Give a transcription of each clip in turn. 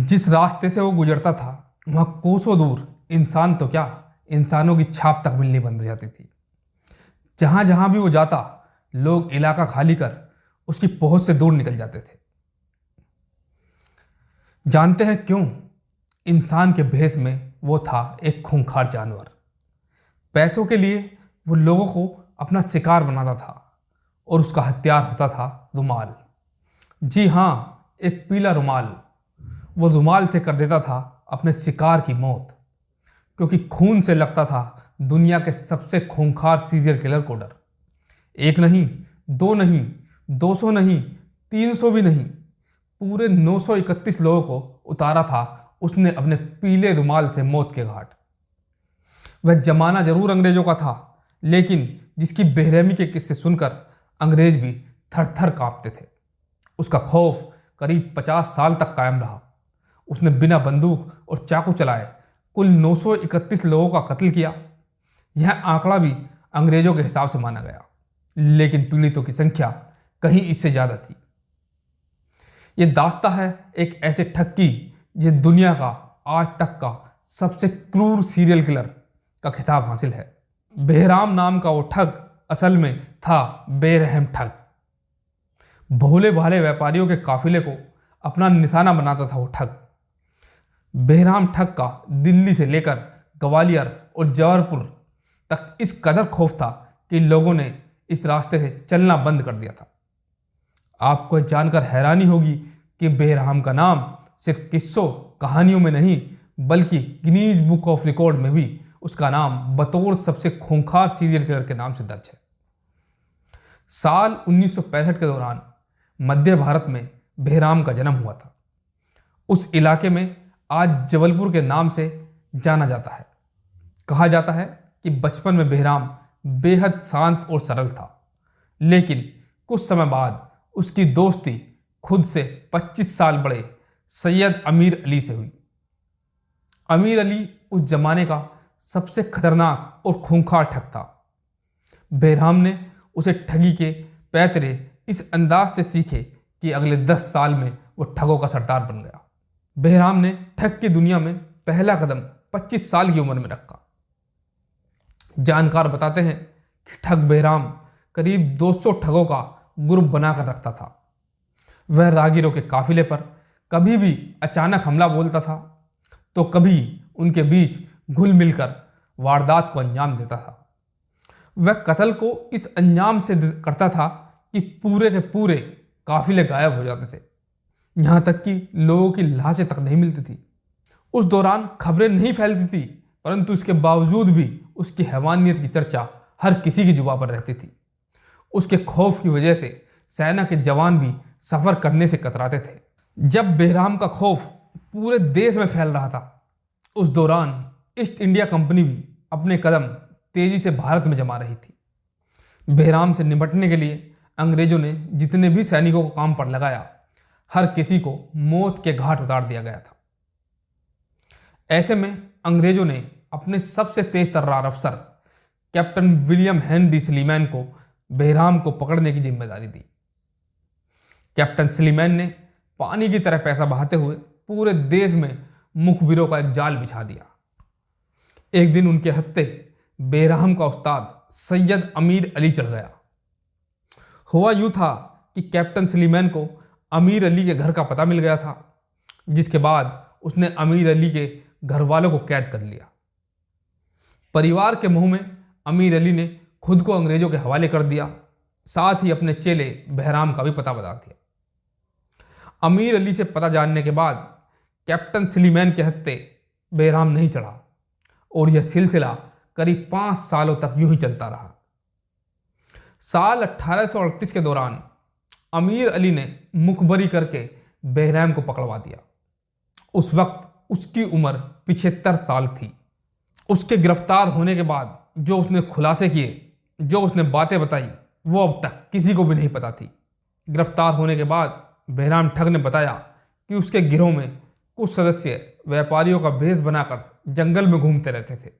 जिस रास्ते से वो गुजरता था वहाँ कोसों दूर इंसान तो क्या, इंसानों की छाप तक मिलनी बंद हो जाती थी। जहाँ जहाँ भी वो जाता लोग इलाका खाली कर उसकी पहुंच से दूर निकल जाते थे। जानते हैं क्यों? इंसान के भेष में वो था एक खूंखार जानवर। पैसों के लिए वो लोगों को अपना शिकार बनाता था और उसका हथियार होता था रुमाल। जी हाँ, एक पीला रुमाल। वो रुमाल से कर देता था अपने शिकार की मौत, क्योंकि खून से लगता था दुनिया के सबसे खूंखार सीरियल किलर को डर। एक नहीं, दो नहीं, 200 नहीं, 300 भी नहीं, पूरे 931 लोगों को उतारा था उसने अपने पीले रुमाल से मौत के घाट। वह जमाना जरूर अंग्रेजों का था, लेकिन जिसकी बेरहमी के किस्से सुनकर अंग्रेज भी थर थर कांपते थे। उसका खौफ करीब 50 साल तक कायम रहा। उसने बिना बंदूक और चाकू चलाए कुल 931 लोगों का कत्ल किया। यह आंकड़ा भी अंग्रेजों के हिसाब से माना गया, लेकिन पीड़ितों की संख्या कहीं इससे ज्यादा थी। यह दास्ता है एक ऐसे ठग की जो दुनिया का आज तक का सबसे क्रूर सीरियल किलर का खिताब हासिल है। बेहराम नाम का वो ठग असल में था बेरहम ठग। भोले भाले व्यापारियों के काफिले को अपना निशाना बनाता था वो ठग। बेहराम ठग का दिल्ली से लेकर ग्वालियर और जबलपुर तक इस कदर खौफ था कि लोगों ने इस रास्ते से चलना बंद कर दिया था। आपको जानकर हैरानी होगी कि बेहराम का नाम सिर्फ किस्सों कहानियों में नहीं, बल्कि गिनीज बुक ऑफ रिकॉर्ड में भी उसका नाम बतौर सबसे खूंखार सीरियल किलर के नाम से दर्ज है। साल 1965 के दौरान मध्य भारत में बेहराम का जन्म हुआ था। उस इलाके में आज जबलपुर के नाम से जाना जाता है। कहा जाता है कि बचपन में बेहराम बेहद शांत और सरल था, लेकिन कुछ समय बाद उसकी दोस्ती खुद से 25 साल बड़े सैयद अमीर अली से हुई। अमीर अली उस जमाने का सबसे खतरनाक और खूंखार ठग था। बेहराम ने उसे ठगी के पैतरे इस अंदाज से सीखे कि अगले 10 साल में वो ठगों का सरदार बन गया। बेहराम ने ठग की दुनिया में पहला कदम 25 साल की उम्र में रखा। जानकार बताते हैं कि ठग बेहराम करीब 200 ठगों का ग्रुप बनाकर रखता था। वह राहगीरों के काफिले पर कभी भी अचानक हमला बोलता था, तो कभी उनके बीच घुल मिलकर वारदात को अंजाम देता था। वह कत्ल को इस अंजाम से करता था कि पूरे के पूरे काफिले गायब हो जाते थे, यहाँ तक कि लोगों की लाशें तक नहीं मिलती थी। उस दौरान खबरें नहीं फैलती थी, परंतु इसके बावजूद भी उसकी हैवानियत की चर्चा हर किसी की जुबान पर रहती थी। उसके खौफ की वजह से सेना के जवान भी सफर करने से कतराते थे। जब बेहराम का खौफ पूरे देश में फैल रहा था, उस दौरान ईस्ट इंडिया कंपनी भी अपने कदम तेजी से भारत में जमा रही थी। बेहराम से निपटने के लिए अंग्रेजों ने जितने भी सैनिकों को काम पर लगाया, हर किसी को मौत के घाट उतार दिया गया था। ऐसे में अंग्रेजों ने अपने सबसे तेज तर्रार अफसर कैप्टन विलियम हेनरी सलीमैन को बेहराम को पकड़ने की जिम्मेदारी दी। कैप्टन सलीमैन ने पानी की तरह पैसा बहाते हुए पूरे देश में मुखबिरों का एक जाल बिछा दिया। एक दिन उनके हत्थे बेहराम का उस्ताद सैयद अमीर अली चढ़ गया। हुआ यूं था कि कैप्टन सलीमैन को अमीर अली के घर का पता मिल गया था, जिसके बाद उसने अमीर अली के घर वालों को कैद कर लिया। परिवार के मुंह में अमीर अली ने खुद को अंग्रेजों के हवाले कर दिया, साथ ही अपने चेले बेहराम का भी पता बता दिया। अमीर अली से पता जानने के बाद कैप्टन सलीमैन के हत्थे बेहराम नहीं चढ़ा और यह सिलसिला करीब 5 सालों तक यूं ही चलता रहा। साल 1838 के दौरान अमीर अली ने मुखबरी करके बेहराम को पकड़वा दिया। उस वक्त उसकी उम्र 75 साल थी। उसके गिरफ्तार होने के बाद जो उसने खुलासे किए, जो उसने बातें बताई, वो अब तक किसी को भी नहीं पता थी। गिरफ्तार होने के बाद बेहराम ठग ने बताया कि उसके गिरोह में कुछ सदस्य व्यापारियों का भेष बनाकर जंगल में घूमते रहते थे।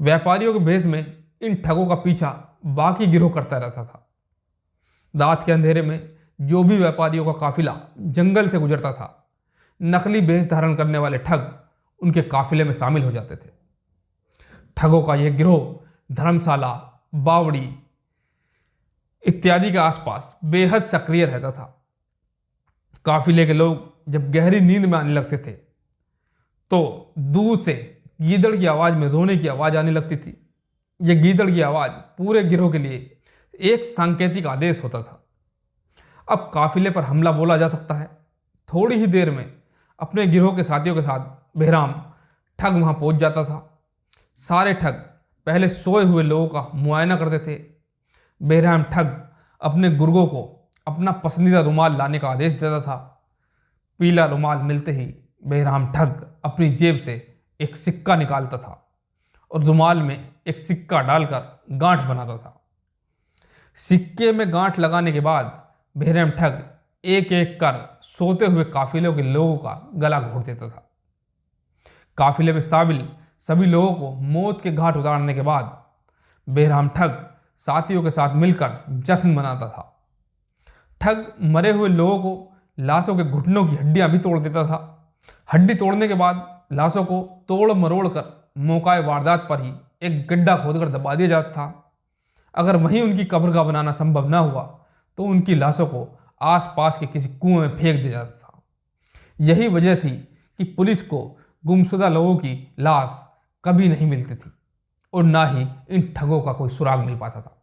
व्यापारियों के भेष में इन ठगों का पीछा बाकी गिरोह करता रहता था। रात के अंधेरे में जो भी व्यापारियों का काफिला जंगल से गुजरता था, नकली वेश धारण करने वाले ठग उनके काफिले में शामिल हो जाते थे। ठगों का यह गिरोह धर्मशाला, बावड़ी इत्यादि के आसपास बेहद सक्रिय रहता था। काफिले के लोग जब गहरी नींद में आने लगते थे तो दूर से गीदड़ की आवाज में रोने की आवाज आने लगती थी। यह गीदड़ की आवाज पूरे गिरोह के लिए एक सांकेतिक आदेश होता था। अब काफिले पर हमला बोला जा सकता है। थोड़ी ही देर में अपने गिरोह के साथियों के साथ बेहराम ठग वहां पहुंच जाता था। सारे ठग पहले सोए हुए लोगों का मुआयना करते थे। बेहराम ठग अपने गुर्गों को अपना पसंदीदा रुमाल लाने का आदेश देता था। पीला रुमाल मिलते ही बेहराम ठग अपनी जेब से एक सिक्का निकालता था और रुमाल में एक सिक्का डालकर गांठ बनाता था। सिक्के में गांठ लगाने के बाद बेहराम ठग एक एक कर सोते हुए काफिले के लोगों का गला घोट देता था। काफिले में शामिल सभी लोगों को मौत के घाट उतारने के बाद बेहराम ठग साथियों के साथ मिलकर जश्न मनाता था। ठग मरे हुए लोगों को लाशों के घुटनों की हड्डियां भी तोड़ देता था। हड्डी तोड़ने के बाद लाशों को तोड़ मरोड़ कर मौका वारदात पर ही एक गड्ढा खोदकर दबा दिया जाता था। अगर वहीं उनकी कब्रगाह बनाना संभव ना हुआ तो उनकी लाशों को आसपास के किसी कुएं में फेंक दिया जाता था। यही वजह थी कि पुलिस को गुमशुदा लोगों की लाश कभी नहीं मिलती थी और ना ही इन ठगों का कोई सुराग मिल पाता था।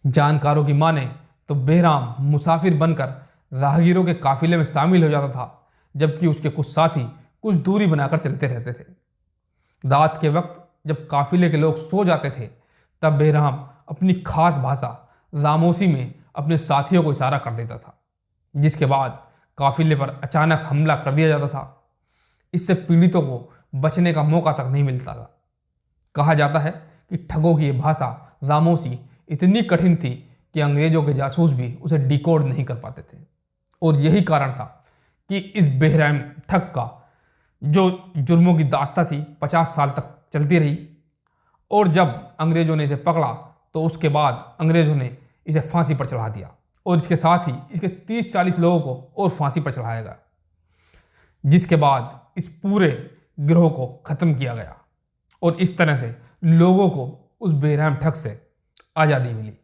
जानकारों की माने तो बेहराम मुसाफिर बनकर राहगीरों के काफिले में शामिल हो जाता था, जबकि उसके कुछ साथी कुछ दूरी बनाकर चलते रहते थे। रात के वक्त जब काफिले के लोग सो जाते थे तब बेहराम अपनी खास भाषा रामोसी में अपने साथियों को इशारा कर देता था, जिसके बाद काफिले पर अचानक हमला कर दिया जाता था। इससे पीड़ितों को बचने का मौका तक नहीं मिलता था। कहा जाता है कि ठगों की यह भाषा रामोसी इतनी कठिन थी कि अंग्रेजों के जासूस भी उसे डिकोड नहीं कर पाते थे। और यही कारण था कि इस बेहराम ठग का जो जुर्मों की दास्ता थी 50 साल तक चलती रही। और जब अंग्रेजों ने इसे पकड़ा तो उसके बाद अंग्रेजों ने इसे फांसी पर चढ़ा दिया और इसके साथ ही इसके 30-40 लोगों को और फांसी पर चढ़ाया गया, जिसके बाद इस पूरे गिरोह को खत्म किया गया और इस तरह से लोगों को उस बेरहम ठग से आज़ादी मिली।